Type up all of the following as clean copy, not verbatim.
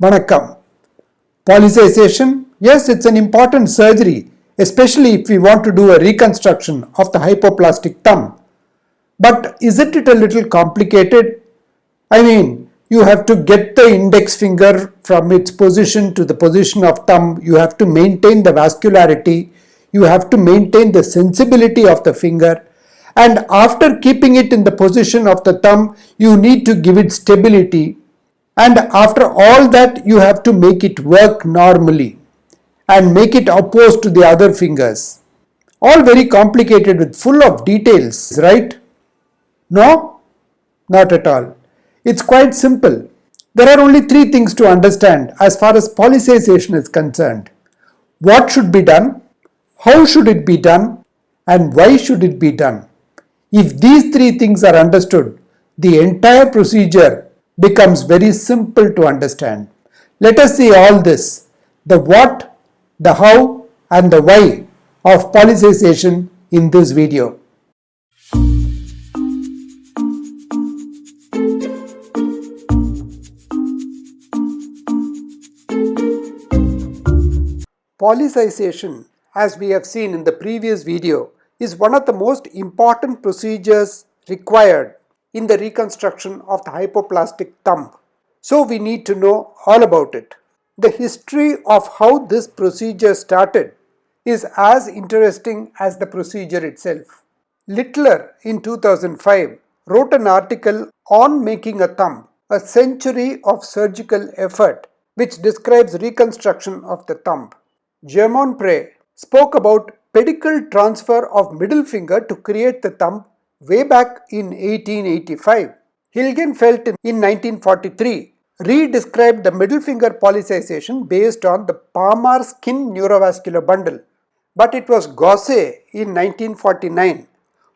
Vanakkam. Pollicization, yes, it's an important surgery, especially if we want to do a reconstruction of the hypoplastic thumb. But isn't it a little complicated? I mean, you have to get the index finger from its position to the position of thumb. You have to maintain the vascularity. You have to maintain the sensibility of the finger. And after keeping it in the position of the thumb, you need to give it stability. And after all that, you have to make it work normally and make it opposed to the other fingers. All very complicated with full of details, right? No? Not at all. It's quite simple. There are only three things to understand as far as pollicization is concerned. What should be done? How should it be done? And why should it be done? If these three things are understood, the entire procedure becomes very simple to understand. Let us see all this, the what, the how and the why of pollicization in this video. Pollicization, as we have seen in the previous video, is one of the most important procedures required in the reconstruction of the hypoplastic thumb. So we need to know all about it. The history of how this procedure started is as interesting as the procedure itself. Littler in 2005 wrote an article on making a thumb, a century of surgical effort, which describes reconstruction of the thumb. Germain Pre spoke about pedicle transfer of middle finger to create the thumb way back in 1885. Hilgenfeldt in 1943 re-described the middle finger pollicization based on the palmar skin neurovascular bundle. But it was Gosset in 1949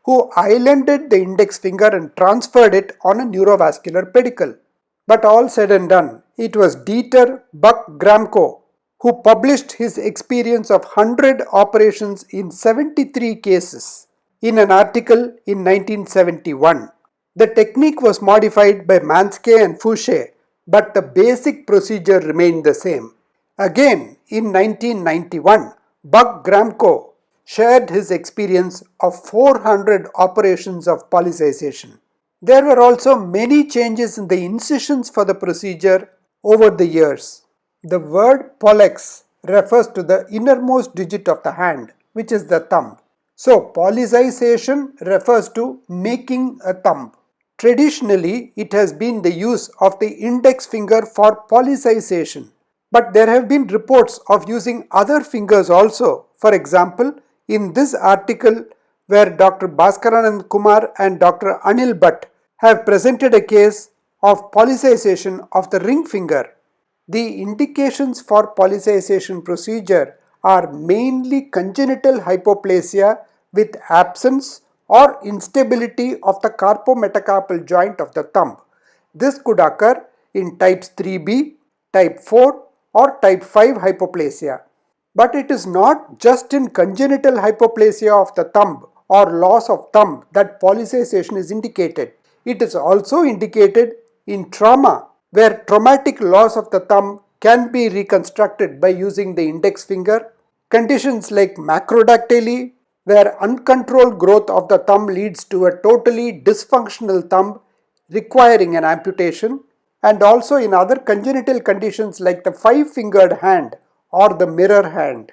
who islanded the index finger and transferred it on a neurovascular pedicle. But all said and done, it was Dieter Buck-Gramko who published his experience of 100 operations in 73 cases in an article in 1971. The technique was modified by Manske and Fouché, but the basic procedure remained the same. Again, in 1991, Buck-Gramko shared his experience of 400 operations of pollicization. There were also many changes in the incisions for the procedure over the years. The word pollex refers to the innermost digit of the hand, which is the thumb. So, pollicization refers to making a thumb. Traditionally, it has been the use of the index finger for pollicization. But there have been reports of using other fingers also. For example, in this article where Dr. Bhaskaranand Kumar and Dr. Anil Bhatt have presented a case of pollicization of the ring finger. The indications for pollicization procedure are mainly congenital hypoplasia with absence or instability of the carpometacarpal joint of the thumb. This could occur in types 3B, type 4 or type 5 hypoplasia. But it is not just in congenital hypoplasia of the thumb or loss of thumb that pollicization is indicated. It is also indicated in trauma, where traumatic loss of the thumb can be reconstructed by using the index finger. Conditions like macrodactyly, where uncontrolled growth of the thumb leads to a totally dysfunctional thumb requiring an amputation, and also in other congenital conditions like the five-fingered hand or the mirror hand.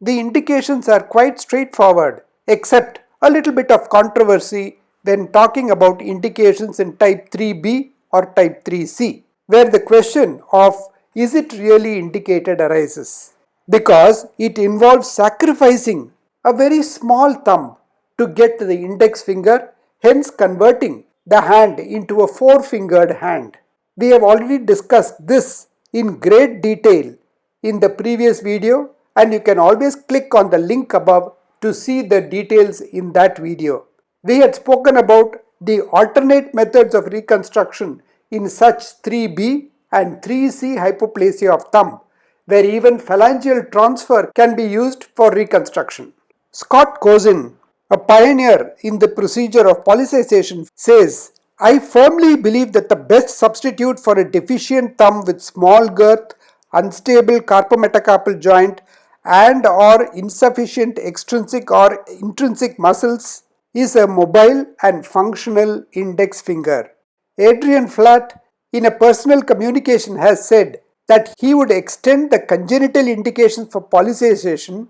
The indications are quite straightforward, except a little bit of controversy when talking about indications in type 3B or type 3C, where the question of is it really indicated arises, because it involves sacrificing a very small thumb to get the index finger, hence converting the hand into a four-fingered hand. We have already discussed this in great detail in the previous video, and you can always click on the link above to see the details in that video. We had spoken about the alternate methods of reconstruction in such 3B and 3C hypoplasia of thumb, where even phalangeal transfer can be used for reconstruction. Scott Cosin, a pioneer in the procedure of pollicization, says I firmly believe that the best substitute for a deficient thumb with small girth, unstable carpometacarpal joint and or insufficient extrinsic or intrinsic muscles is a mobile and functional index finger. Adrian Flatt, in a personal communication, has said that he would extend the congenital indications for pollicization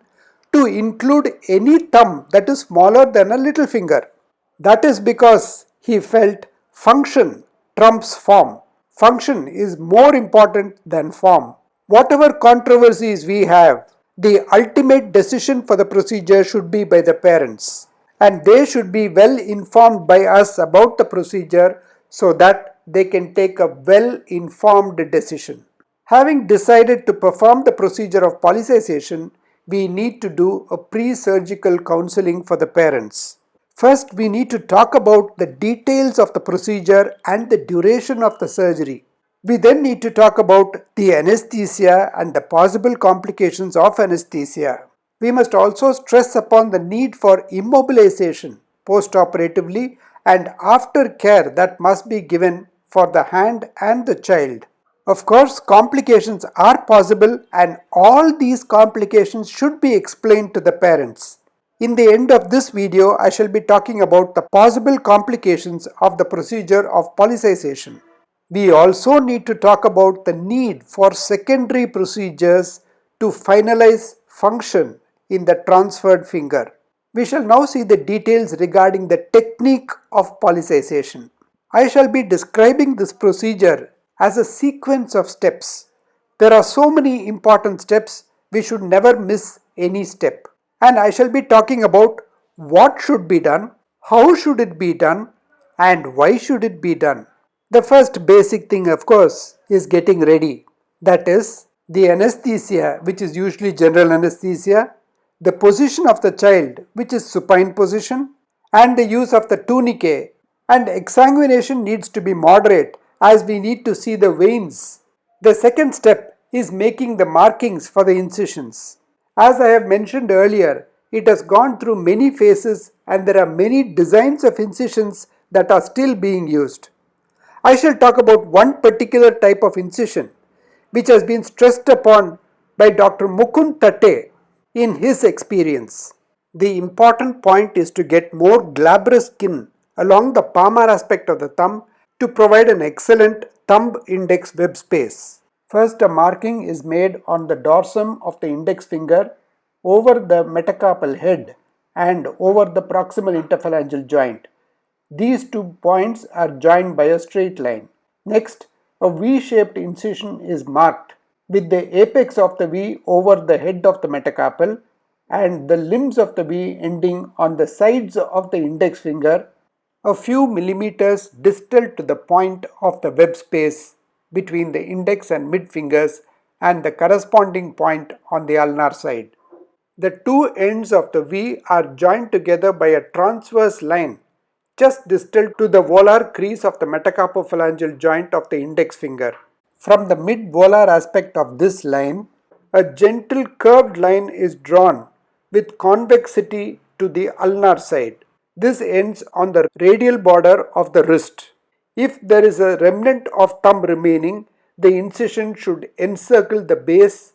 to include any thumb that is smaller than a little finger. That is because he felt function trumps form. Function is more important than form. Whatever controversies we have, the ultimate decision for the procedure should be by the parents, and they should be well informed by us about the procedure so that they can take a well informed decision. Having decided to perform the procedure of pollicization, we need to do a pre-surgical counseling for the parents. First, we need to talk about the details of the procedure and the duration of the surgery. We then need to talk about the anesthesia and the possible complications of anesthesia. We must also stress upon the need for immobilization post-operatively and aftercare that must be given for the hand and the child. Of course, complications are possible and all these complications should be explained to the parents. In the end of this video, I shall be talking about the possible complications of the procedure of pollicization. We also need to talk about the need for secondary procedures to finalize function in the transferred finger. We shall now see the details regarding the technique of pollicization. I shall be describing this procedure as a sequence of steps. There are so many important steps, we should never miss any step. And I shall be talking about what should be done, how should it be done, and why should it be done. The first basic thing, of course, is getting ready. That is, the anesthesia, which is usually general anesthesia, the position of the child, which is supine position, and the use of the tourniquet. And exsanguination needs to be moderate as we need to see the veins. The second step is making the markings for the incisions. As I have mentioned earlier, it has gone through many phases and there are many designs of incisions that are still being used. I shall talk about one particular type of incision which has been stressed upon by Dr. Mukund Tate in his experience. The important point is to get more glabrous skin along the palmar aspect of the thumb to provide an excellent thumb index web space. First, a marking is made on the dorsum of the index finger over the metacarpal head and over the proximal interphalangeal joint. These 2 points are joined by a straight line. Next, a V-shaped incision is marked with the apex of the V over the head of the metacarpal and the limbs of the V ending on the sides of the index finger a few millimeters distal to the point of the web space between the index and mid fingers and the corresponding point on the ulnar side. The two ends of the V are joined together by a transverse line just distal to the volar crease of the metacarpophalangeal joint of the index finger. From the mid-volar aspect of this line, a gentle curved line is drawn with convexity to the ulnar side. This ends on the radial border of the wrist. If there is a remnant of thumb remaining, the incision should encircle the base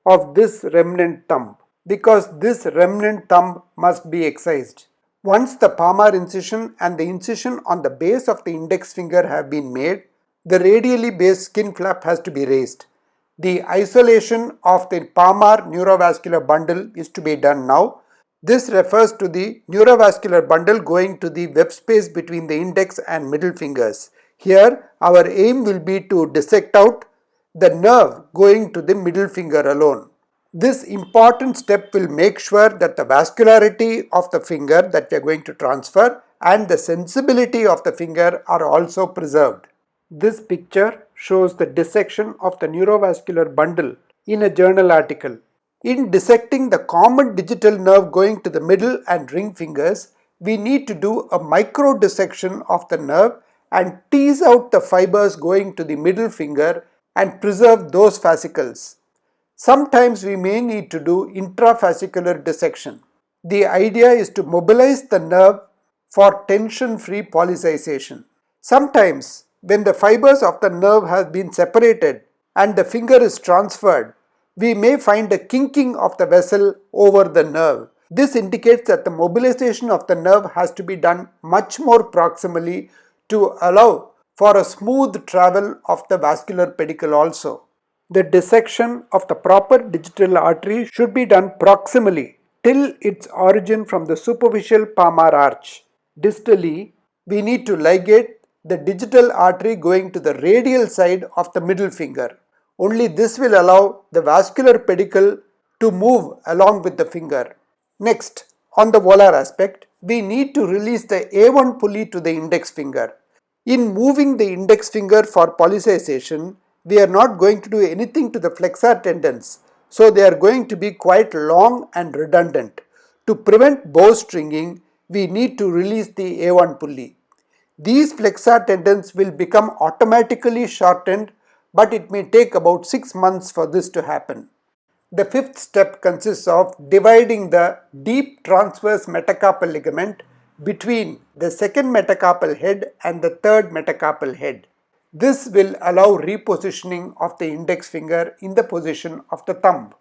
of this remnant thumb because this remnant thumb must be excised. Once the palmar incision and the incision on the base of the index finger have been made, the radially based skin flap has to be raised. The isolation of the palmar neurovascular bundle is to be done now. This refers to the neurovascular bundle going to the web space between the index and middle fingers. Here, our aim will be to dissect out the nerve going to the middle finger alone. This important step will make sure that the vascularity of the finger that we are going to transfer and the sensibility of the finger are also preserved. This picture shows the dissection of the neurovascular bundle in a journal article. In dissecting the common digital nerve going to the middle and ring fingers, we need to do a micro dissection of the nerve and tease out the fibers going to the middle finger and preserve those fascicles. Sometimes we may need to do intrafascicular dissection. The idea is to mobilize the nerve for tension-free pollicization. Sometimes, when the fibers of the nerve have been separated and the finger is transferred, we may find a kinking of the vessel over the nerve. This indicates that the mobilization of the nerve has to be done much more proximally to allow for a smooth travel of the vascular pedicle also. The dissection of the proper digital artery should be done proximally till its origin from the superficial palmar arch. Distally, we need to ligate the digital artery going to the radial side of the middle finger. Only this will allow the vascular pedicle to move along with the finger. Next, on the volar aspect, we need to release the A1 pulley to the index finger. In moving the index finger for pollicization, we are not going to do anything to the flexor tendons, so they are going to be quite long and redundant. To prevent bowstringing, we need to release the A1 pulley. These flexor tendons will become automatically shortened, but it may take about 6 months for this to happen. The fifth step consists of dividing the deep transverse metacarpal ligament between the second metacarpal head and the third metacarpal head. This will allow repositioning of the index finger in the position of the thumb.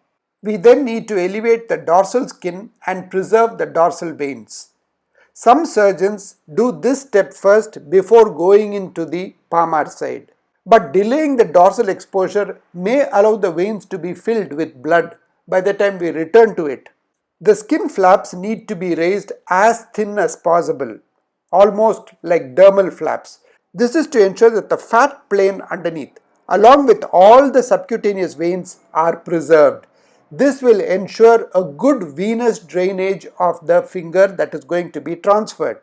We then need to elevate the dorsal skin and preserve the dorsal veins. Some surgeons do this step first before going into the palmar side. But delaying the dorsal exposure may allow the veins to be filled with blood by the time we return to it. The skin flaps need to be raised as thin as possible, almost like dermal flaps. This is to ensure that the fat plane underneath, along with all the subcutaneous veins, are preserved. This will ensure a good venous drainage of the finger that is going to be transferred.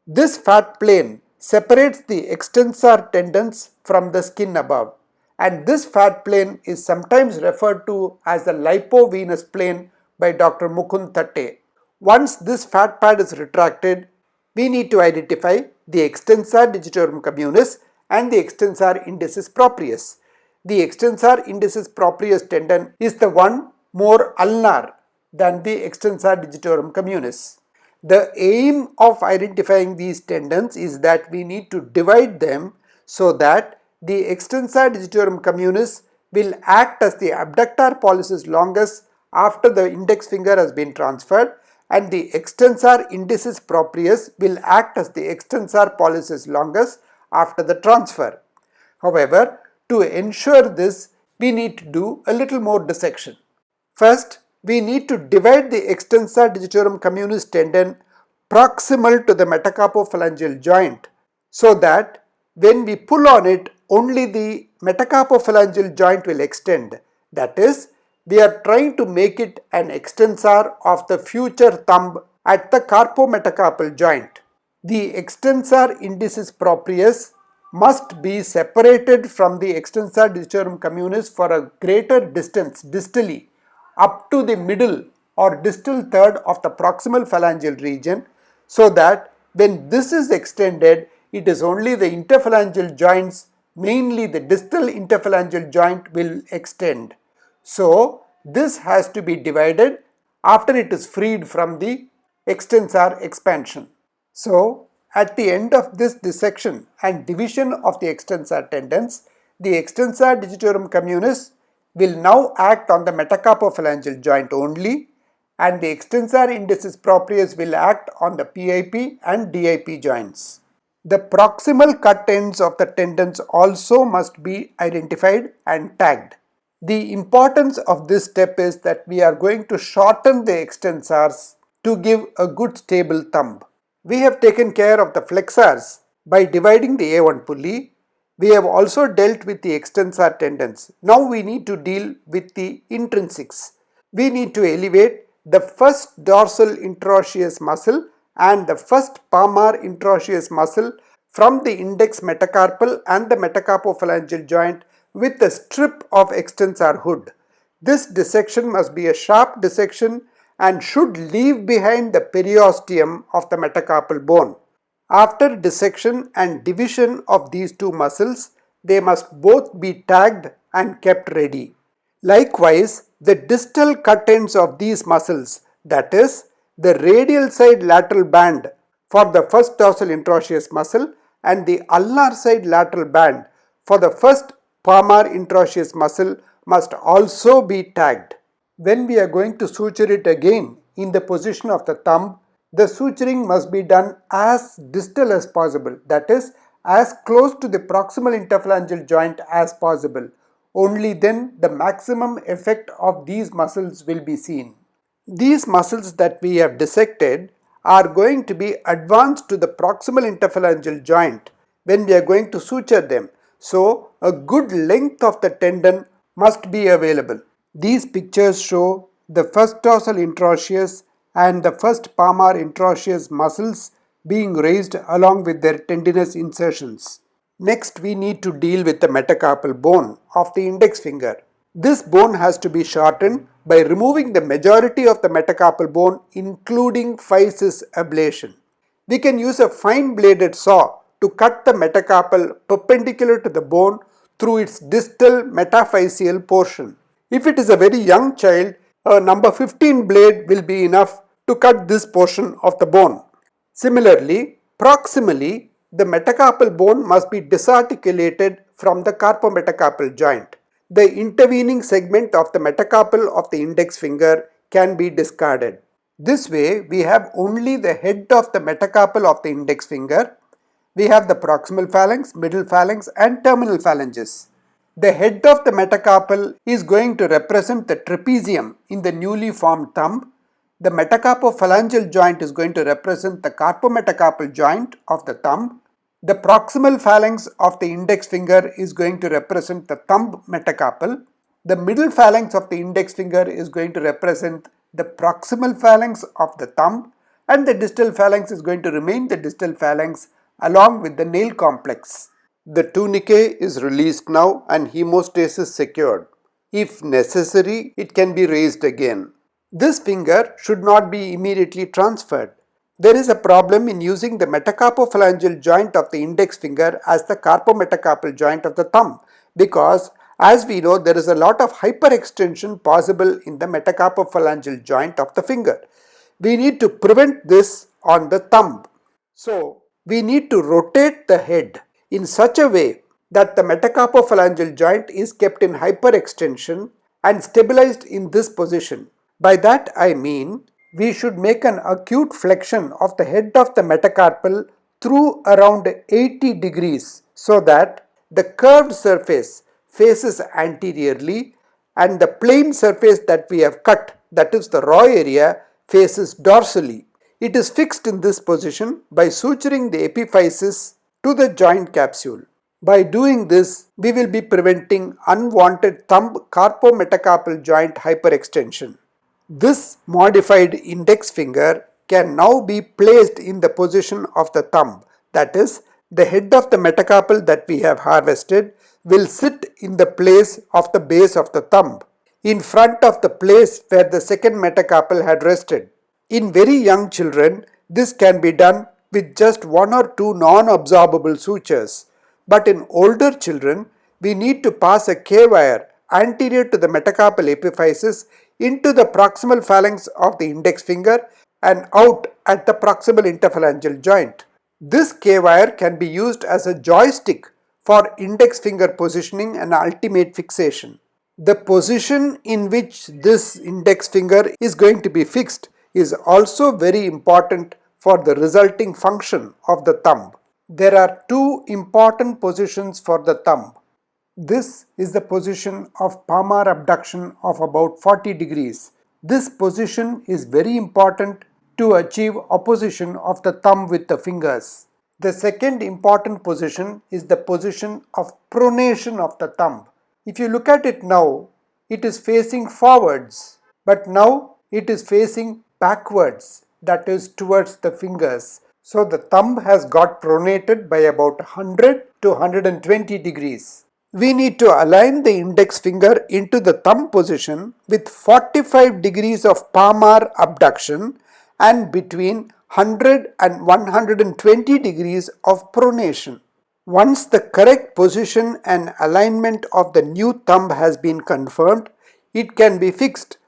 This fat plane separates the extensor tendons from the skin above, and this fat plane is sometimes referred to as the lipovenous plane by Dr. Mukund Thatte. Once this fat pad is retracted, we need to identify the extensor digitorum communis and the extensor indicis proprius. The extensor indicis proprius tendon is the one more ulnar than the extensor digitorum communis. The aim of identifying these tendons is that we need to divide them so that the extensor digitorum communis will act as the abductor pollicis longus after the index finger has been transferred, and the extensor indicis proprius will act as the extensor pollicis longus after the transfer. However, to ensure this, we need to do a little more dissection. First, we need to divide the extensor digitorum communis tendon proximal to the metacarpophalangeal joint so that when we pull on it, only the metacarpophalangeal joint will extend. That is, we are trying to make it an extensor of the future thumb at the carpometacarpal joint. The extensor indicis proprius must be separated from the extensor digitorum communis for a greater distance distally up to the middle or distal third of the proximal phalangeal region, so that when this is extended, it is only the interphalangeal joints, mainly the distal interphalangeal joint, will extend. So this has to be divided after it is freed from the extensor expansion. So at the end of this dissection and division of the extensor tendons, the extensor digitorum communis will now act on the metacarpophalangeal joint only, and the extensor indicis proprius will act on the PIP and DIP joints. The proximal cut ends of the tendons also must be identified and tagged. The importance of this step is that we are going to shorten the extensors to give a good stable thumb. We have taken care of the flexors by dividing the A1 pulley. We have also dealt with the extensor tendons. Now we need to deal with the intrinsics. We need to elevate the first dorsal interosseous muscle and the first palmar interosseous muscle from the index metacarpal and the metacarpophalangeal joint with a strip of extensor hood. This dissection must be a sharp dissection and should leave behind the periosteum of the metacarpal bone. After dissection and division of these two muscles, they must both be tagged and kept ready. Likewise, the distal cut ends of these muscles, that is, the radial side lateral band for the first dorsal interosseous muscle and the ulnar side lateral band for the first palmar interosseous muscle must also be tagged. When we are going to suture it again in the position of the thumb, the suturing must be done as distal as possible, that is, as close to the proximal interphalangeal joint as possible. Only then the maximum effect of these muscles will be seen. These muscles that we have dissected are going to be advanced to the proximal interphalangeal joint when we are going to suture them. So, a good length of the tendon must be available. These pictures show the first dorsal interosseous and the first palmar interosseous muscles being raised along with their tendinous insertions. Next, we need to deal with the metacarpal bone of the index finger. This bone has to be shortened by removing the majority of the metacarpal bone, including 5-cis ablation. We can use a fine bladed saw to cut the metacarpal perpendicular to the bone through its distal metaphyseal portion. If it is a very young child, a number 15 blade will be enough to cut this portion of the bone. Similarly, proximally, the metacarpal bone must be disarticulated from the carpometacarpal joint. The intervening segment of the metacarpal of the index finger can be discarded. This way, we have only the head of the metacarpal of the index finger. We have the proximal phalanx, middle phalanx and terminal phalanges. The head of the metacarpal is going to represent the trapezium in the newly formed thumb. The metacarpophalangeal joint is going to represent the carpometacarpal joint of the thumb. The proximal phalanx of the index finger is going to represent the thumb metacarpal. The middle phalanx of the index finger is going to represent the proximal phalanx of the thumb, and the distal phalanx is going to remain the distal phalanx along with the nail complex. The tunicate is released now and hemostasis secured. If necessary, it can be raised again. This finger should not be immediately transferred. There is a problem in using the metacarpophalangeal joint of the index finger as the carpometacarpal joint of the thumb, because as we know, there is a lot of hyperextension possible in the metacarpophalangeal joint of the finger. We need to prevent this on the thumb. So, we need to rotate the head in such a way that the metacarpophalangeal joint is kept in hyperextension and stabilized in this position. By that I mean, we should make an acute flexion of the head of the metacarpal through around 80 degrees so that the curved surface faces anteriorly and the plane surface that we have cut, that is the raw area, faces dorsally. It is fixed in this position by suturing the epiphysis to the joint capsule. By doing this, we will be preventing unwanted thumb carpometacarpal joint hyperextension. This modified index finger can now be placed in the position of the thumb, that is, the head of the metacarpal that we have harvested will sit in the place of the base of the thumb, in front of the place where the second metacarpal had rested. In very young children, this can be done with just 1 or 2 non-absorbable sutures, but in older children, we need to pass a K-wire anterior to the metacarpal epiphysis into the proximal phalanx of the index finger and out at the proximal interphalangeal joint. This K-wire can be used as a joystick for index finger positioning and ultimate fixation. The position in which this index finger is going to be fixed is also very important for the resulting function of the thumb. There are 2 important positions for the thumb. This is the position of palmar abduction of about 40 degrees. This position is very important to achieve opposition of the thumb with the fingers. The second important position is the position of pronation of the thumb. If you look at it now, it is facing forwards, but now it is facing backwards, that is towards the fingers. So the thumb has got pronated by about 100 to 120 degrees. We need to align the index finger into the thumb position with 45 degrees of palmar abduction and between 100 and 120 degrees of pronation. Once the correct position and alignment of the new thumb has been confirmed, it can be fixed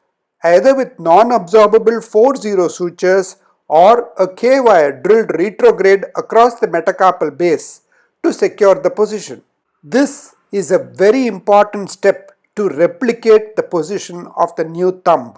either with non-absorbable 4-0 sutures or a K-wire drilled retrograde across the metacarpal base to secure the position. This is a very important step to replicate the position of the new thumb.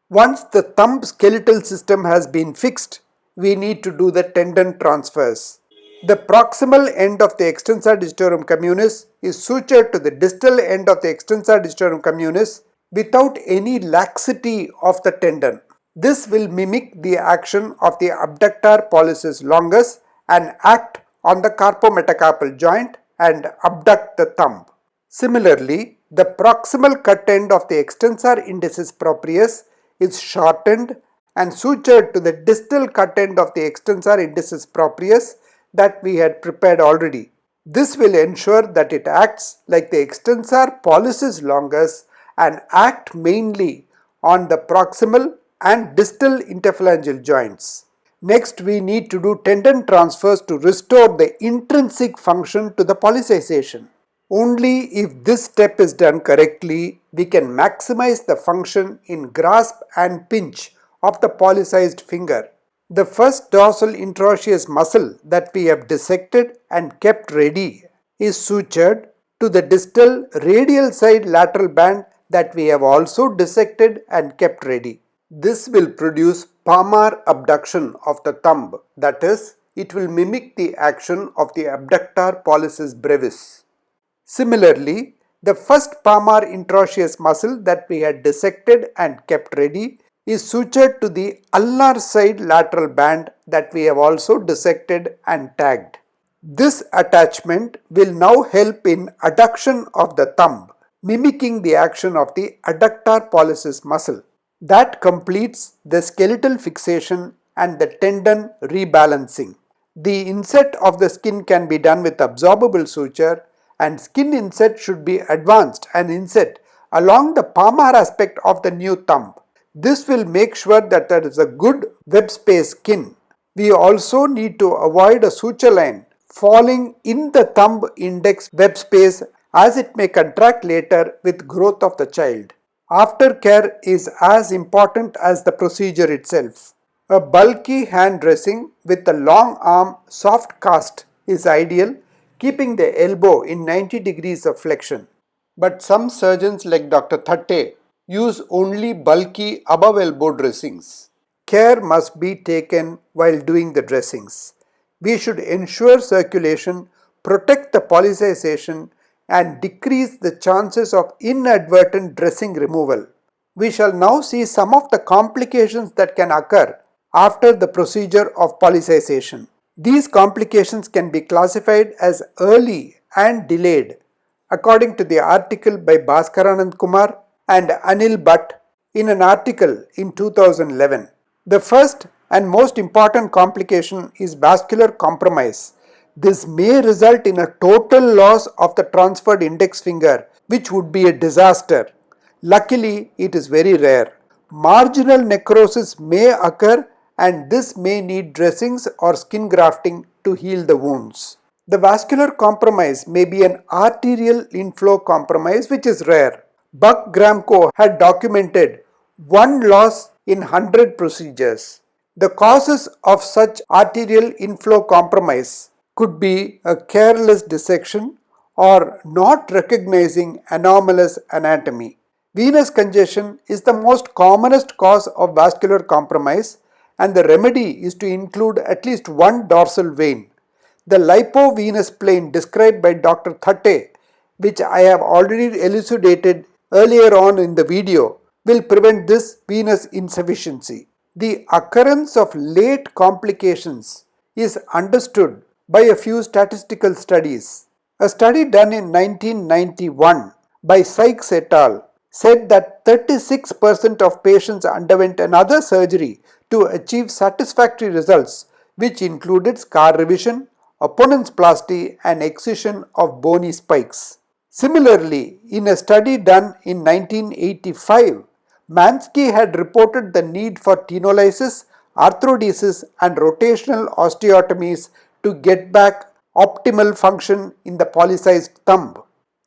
Once the thumb skeletal system has been fixed, we need to do the tendon transfers. The proximal end of the extensor digitorum communis is sutured to the distal end of the extensor digitorum communis without any laxity of the tendon. This will mimic the action of the abductor pollicis longus and act on the carpometacarpal joint and abduct the thumb. Similarly, the proximal cut end of the extensor indicis proprius is shortened and sutured to the distal cut end of the extensor indicis proprius that we had prepared already. This will ensure that it acts like the extensor pollicis longus and act mainly on the proximal and distal interphalangeal joints. Next, we need to do tendon transfers to restore the intrinsic function to the pollicization. Only if this step is done correctly, we can maximize the function in grasp and pinch of the pollicized finger. The first dorsal interosseous muscle that we have dissected and kept ready is sutured to the distal radial side lateral band that we have also dissected and kept ready. This will produce palmar abduction of the thumb, that is, it will mimic the action of the abductor pollicis brevis. Similarly, the first palmar interosseous muscle that we had dissected and kept ready is sutured to the ulnar side lateral band that we have also dissected and tagged. This attachment will now help in adduction of the thumb, mimicking the action of the adductor pollicis muscle. That completes the skeletal fixation and the tendon rebalancing. The inset of the skin can be done with absorbable suture, and skin inset should be advanced and inset along the palmar aspect of the new thumb. This will make sure that there is a good web space skin. We also need to avoid a suture line falling in the thumb index web space as it may contract later with growth of the child. Aftercare is as important as the procedure itself. A bulky hand dressing with a long arm soft cast is ideal, keeping the elbow in 90 degrees of flexion. But some surgeons like Dr. Thatte use only bulky above elbow dressings. Care must be taken while doing the dressings. We should ensure circulation, protect the pollicization, and decrease the chances of inadvertent dressing removal. We shall now see some of the complications that can occur after the procedure of pollicization. These complications can be classified as early and delayed according to the article by Bhaskaranand Kumar and Anil Bhatt in an article in 2011. The first and most important complication is vascular compromise. This may result in a total loss of the transferred index finger, which would be a disaster. Luckily, it is very rare. Marginal necrosis may occur and this may need dressings or skin grafting to heal the wounds. The vascular compromise may be an arterial inflow compromise, which is rare. Buck Gramco had documented one loss in 100 procedures. The causes of such arterial inflow compromise could be a careless dissection or not recognizing anomalous anatomy. Venous congestion is the most commonest cause of vascular compromise, and the remedy is to include at least one dorsal vein. The lipovenous plane described by Dr. Thatte, which I have already elucidated earlier on in the video, will prevent this venous insufficiency. The occurrence of late complications is understood by a few statistical studies. A study done in 1991 by Sykes et al. Said that 36% of patients underwent another surgery to achieve satisfactory results, which included scar revision, opponentsplasty, and excision of bony spikes. Similarly, in a study done in 1985, Mansky had reported the need for tenolysis, arthrodesis, and rotational osteotomies to get back optimal function in the pollicized thumb.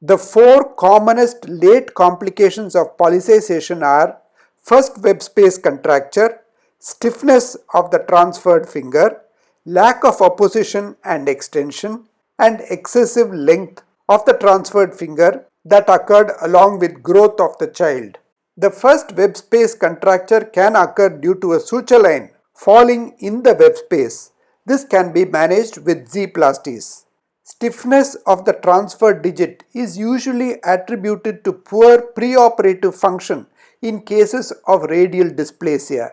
The four commonest late complications of pollicization are first web space contracture, stiffness of the transferred finger, lack of opposition and extension, and excessive length of the transferred finger that occurred along with growth of the child. The first web space contracture can occur due to a suture line falling in the web space. This can be managed with Z-plasties. Stiffness of the transferred digit is usually attributed to poor preoperative function in cases of radial dysplasia.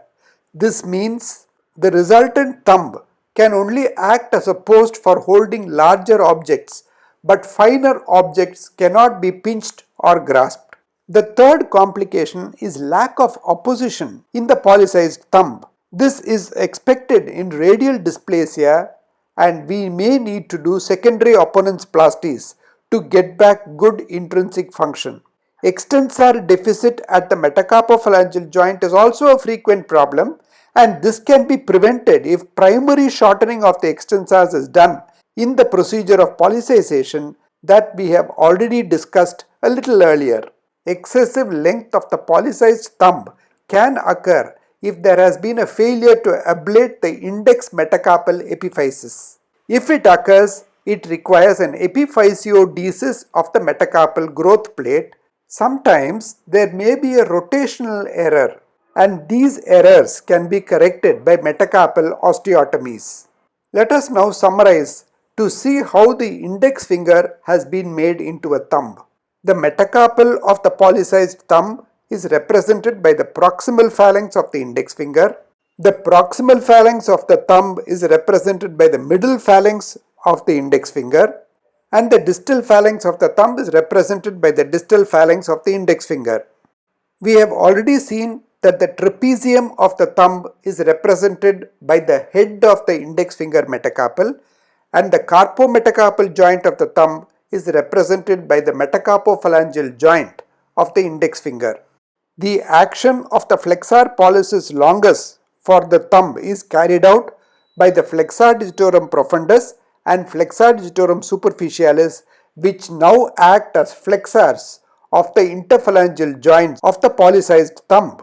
This means the resultant thumb can only act as a post for holding larger objects, but finer objects cannot be pinched or grasped. The third complication is lack of opposition in the pollicized thumb. This is expected in radial dysplasia, and we may need to do secondary opponents plasties to get back good intrinsic function. Extensor deficit at the metacarpophalangeal joint is also a frequent problem, and this can be prevented if primary shortening of the extensors is done in the procedure of pollicization that we have already discussed a little earlier. Excessive length of the pollicized thumb can occur if there has been a failure to ablate the index metacarpal epiphysis. If it occurs, it requires an epiphysiodesis of the metacarpal growth plate. Sometimes there may be a rotational error, and these errors can be corrected by metacarpal osteotomies. Let us now summarize to see how the index finger has been made into a thumb. The metacarpal of the pollicized thumb is represented by the proximal phalanx of the index finger. The proximal phalanx of the thumb is represented by the middle phalanx of the index finger, and the distal phalanx of the thumb is represented by the distal phalanx of the index finger. We have already seen that the trapezium of the thumb is represented by the head of the index finger metacarpal, and the carpometacarpal joint of the thumb is represented by the metacarpophalangeal joint of the index finger. The action of the flexor pollicis longus for the thumb is carried out by the flexor digitorum profundus and flexor digitorum superficialis, which now act as flexors of the interphalangeal joints of the pollicized thumb.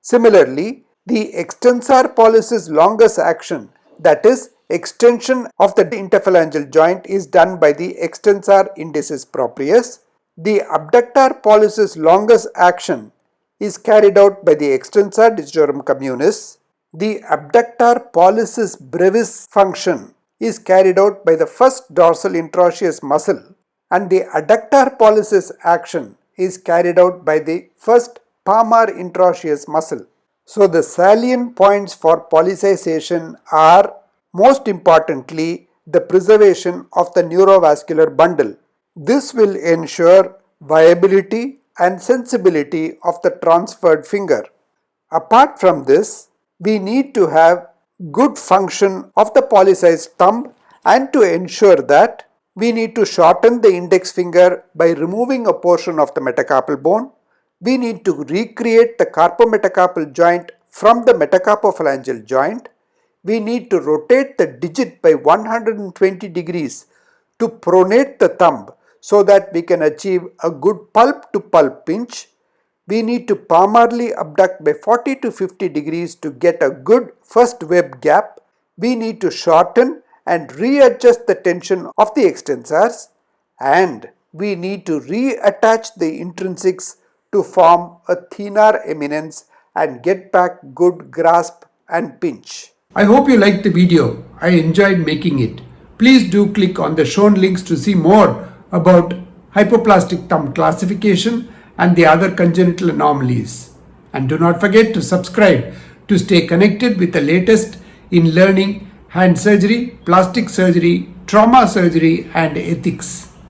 Similarly, the extensor pollicis longus action, that is, extension of the interphalangeal joint, is done by the extensor indicis proprius. The abductor pollicis longus action is carried out by the extensor digitorum communis. The abductor pollicis brevis function is carried out by the first dorsal interosseous muscle, and the adductor pollicis action is carried out by the first palmar interosseous muscle. So the salient points for pollicization are, most importantly, the preservation of the neurovascular bundle. This will ensure viability and sensibility of the transferred finger. Apart from this, we need to have good function of the pollicized thumb, and to ensure that, we need to shorten the index finger by removing a portion of the metacarpal bone. We need to recreate the carpometacarpal joint from the metacarpophalangeal joint. We need to rotate the digit by 120 degrees to pronate the thumb so that we can achieve a good pulp to pulp pinch. We need to palmarly abduct by 40 to 50 degrees to get a good first web gap. We need to shorten and readjust the tension of the extensors, and we need to reattach the intrinsics to form a thenar eminence and get back good grasp and pinch. I hope you liked the video. I enjoyed making it. Please do click on the shown links to see more about hypoplastic thumb classification and the other congenital anomalies. And do not forget to subscribe to stay connected with the latest in learning hand surgery, plastic surgery, trauma surgery, and ethics.